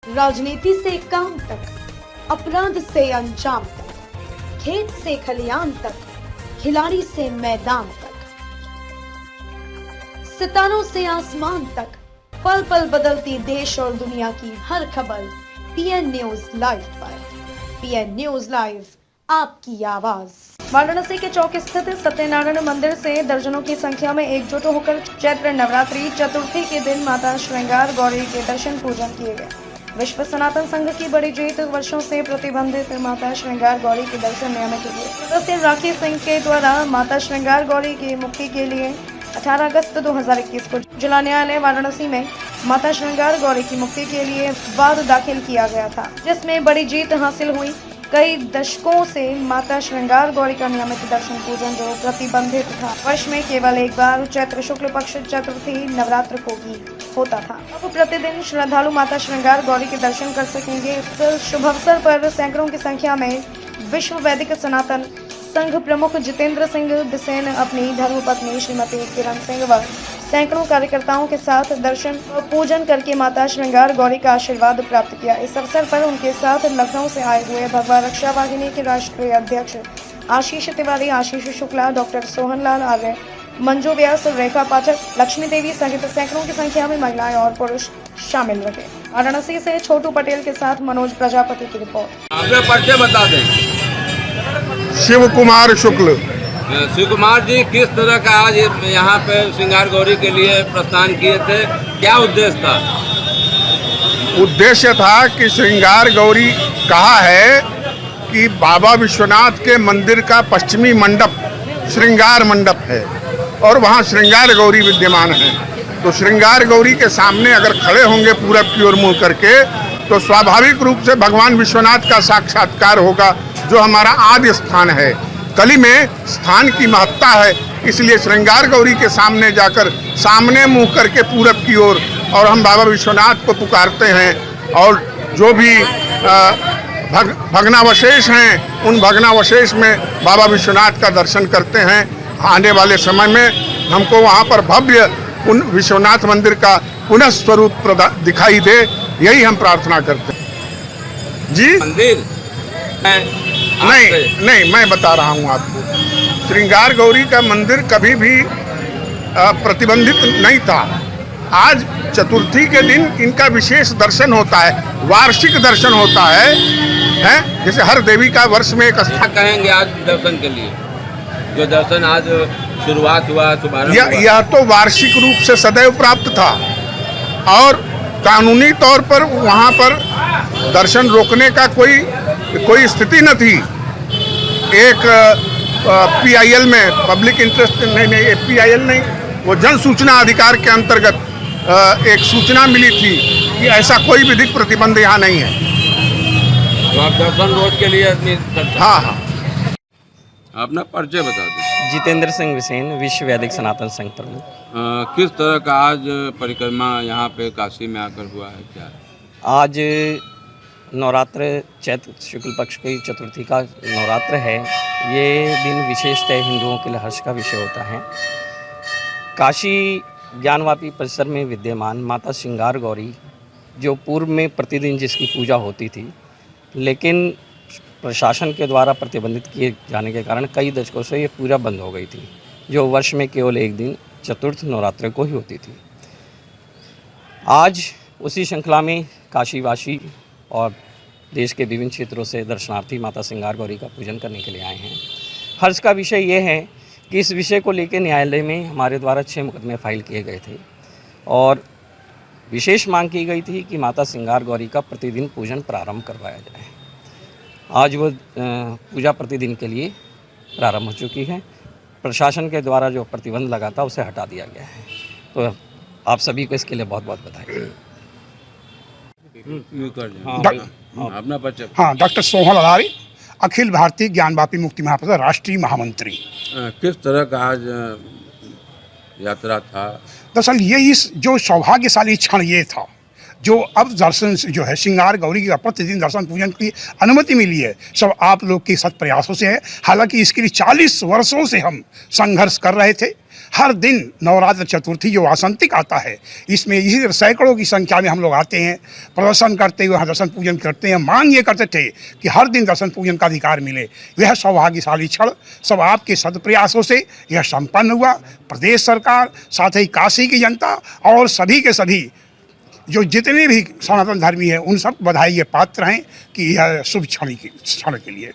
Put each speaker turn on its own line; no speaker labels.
राजनीति से काम तक, अपराध से अंजाम तक, खेत से खलियान तक, खिलाड़ी से मैदान तक, सितारों से आसमान तक, पल पल बदलती देश और दुनिया की हर खबर पीएन न्यूज लाइव पर। पीएन न्यूज लाइव, आपकी आवाज। वाराणसी के चौक स्थित सत्यनारायण मंदिर से दर्जनों की संख्या में एकजुट होकर चैत्र नवरात्रि चतुर्थी के दिन माता श्रृंगार गौरी के दर्शन पूजन किए गए। विश्व सनातन संघ की बड़ी जीत, वर्षों से प्रतिबंधित माता श्रृंगार गौरी के दर्शन नियमित किए। सदस्य राखी सिंह के द्वारा माता श्रृंगार गौरी की मुक्ति के लिए 18 अगस्त 2021 को जिला न्यायालय वाराणसी में माता श्रृंगार गौरी की मुक्ति के लिए वाद दाखिल किया गया था, जिसमें बड़ी जीत हासिल हुई। कई दशकों से माता श्रृंगार गौरी का नियमित दर्शन पूजन जो प्रतिबंधित था, वर्ष में केवल एक बार चैत्र शुक्ल पक्ष चतुर्थी नवरात्र को ही होता था। अब प्रतिदिन श्रद्धालु माता श्रृंगार गौरी के दर्शन कर सकेंगे। इस शुभ अवसर पर सैकड़ों की संख्या में विश्व वैदिक सनातन संघ प्रमुख जितेंद्र सिंह बिसेन अपनी धर्मपत्नी श्रीमती किरण सिंह व सैकड़ों कार्यकर्ताओं के साथ दर्शन व पूजन करके माता श्रृंगार गौरी का आशीर्वाद प्राप्त किया। इस अवसर पर उनके साथ लखनऊ से आए हुए भगवा रक्षा वाहिनी के राष्ट्रीय अध्यक्ष आशीष तिवारी, आशीष शुक्ला, डॉक्टर सोहनलाल आर्य, मंजू व्यास, रेखा पाठक, लक्ष्मी देवी सहित सैकड़ों की संख्या में महिलाएं और पुरुष शामिल रहे। वाराणसी से छोटू पटेल के साथ मनोज प्रजापति की रिपोर्ट।
आपने परिचय बता दें।
शिव कुमार शुक्ल।
शिव कुमार जी, किस तरह का आज यहाँ पे श्रृंगार गौरी के लिए प्रस्थान किए थे, क्या उद्देश्य था?
उद्देश्य था कि श्रृंगार गौरी कहा है कि बाबा विश्वनाथ के मंदिर का पश्चिमी मंडप श्रृंगार मंडप है और वहाँ श्रृंगार गौरी विद्यमान है। तो श्रृंगार गौरी के सामने अगर खड़े होंगे पूरब की ओर मुँह करके, तो स्वाभाविक रूप से भगवान विश्वनाथ का साक्षात्कार होगा, जो हमारा आदि स्थान है। कली में स्थान की महत्ता है, इसलिए श्रृंगार गौरी के सामने जाकर सामने मुंह करके पूरब की ओर और हम बाबा विश्वनाथ को पुकारते हैं। और जो भी भग्नावशेष हैं, उन भग्नावशेष में बाबा विश्वनाथ का दर्शन करते हैं। आने वाले समय में हमको वहाँ पर भव्य उन विश्वनाथ मंदिर का पुनः स्वरूप दिखाई दे, यही हम प्रार्थना करते हैं। जी
मंदिर
नहीं, मैं बता रहा हूँ आपको, श्रृंगार गौरी का मंदिर कभी भी प्रतिबंधित नहीं था। आज चतुर्थी के दिन इनका विशेष दर्शन होता है, वार्षिक दर्शन होता है, जैसे हर देवी का वर्ष में एक
क्या कहेंगे आज दर्शन के लिए? जो दर्शन आज शुरुआत हुआ,
यह तो वार्षिक रूप से सदैव प्राप्त था और कानूनी तौर पर वहाँ पर दर्शन रोकने का कोई स्थिति न थी। एक PIL में पब्लिक इंटरेस्ट नहीं, PIL नहीं, वो जन सूचना अधिकार के अंतर्गत एक सूचना मिली थी कि ऐसा कोई विधिक प्रतिबंध यहाँ नहीं है।
तो आप दर्शन रोज के लिए
हाँ।
अपना परिचय बता दें।
जितेंद्र सिंह बिसेन, विश्व वैदिक सनातन संघ प्रमुख।
किस तरह का आज परिक्रमा यहाँ पे काशी में आकर हुआ है, क्या?
आज नवरात्र चैत्र शुक्ल पक्ष की चतुर्थी का नवरात्र है। ये दिन विशेषतः हिंदुओं के लिए हर्ष का विषय होता है। काशी ज्ञानवापी परिसर में विद्यमान माता श्रृंगार गौरी, जो पूर्व में प्रतिदिन जिसकी पूजा होती थी, लेकिन प्रशासन के द्वारा प्रतिबंधित किए जाने के कारण कई दशकों से ये पूजा बंद हो गई थी, जो वर्ष में केवल एक दिन चतुर्थ नवरात्र को ही होती थी। आज उसी श्रृंखला में काशीवासी और देश के विभिन्न क्षेत्रों से दर्शनार्थी माता श्रृंगार गौरी का पूजन करने के लिए आए हैं। हर्ष का विषय ये है कि इस विषय को लेकर न्यायालय में हमारे द्वारा 6 मुकदमे फाइल किए गए थे और विशेष मांग की गई थी कि माता श्रृंगार गौरी का प्रतिदिन पूजन प्रारंभ करवाया जाए। आज वो पूजा प्रतिदिन के लिए प्रारंभ हो चुकी है। प्रशासन के द्वारा जो प्रतिबंध लगा था उसे हटा दिया गया है। तो आप सभी को इसके लिए बहुत बहुत बधाई।
अपना परिचय।
हाँ, डॉक्टर सोहनलाल आर्य, अखिल भारतीय ज्ञानवापी मुक्ति महापरिषद राष्ट्रीय महामंत्री।
किस तरह का आज यात्रा था?
दरअसल ये इस जो सौभाग्यशाली क्षण ये था, जो अब दर्शन जो है श्रृंगार गौरी का प्रतिदिन दर्शन पूजन की अनुमति मिली है, सब आप लोग के सत प्रयासों से है। हालांकि इसके लिए 40 वर्षों से हम संघर्ष कर रहे थे हर दिन नवरात्र चतुर्थी जो वासंतिक आता है, इसमें इसी तरह सैकड़ों की संख्या में हम लोग आते हैं, प्रदर्शन करते हुए यहाँ दर्शन पूजन करते हैं। मांग ये करते थे कि हर दिन दर्शन पूजन का अधिकार मिले। यह सौभाग्यशाली क्षण सब आपके सदप्रयासों से यह संपन्न हुआ। प्रदेश सरकार, साथ ही काशी की जनता और सभी के सभी जो जितने भी सनातन धर्मी हैं, उन सब बधाई के पात्र हैं कि यह शुभ क्षण के लिए।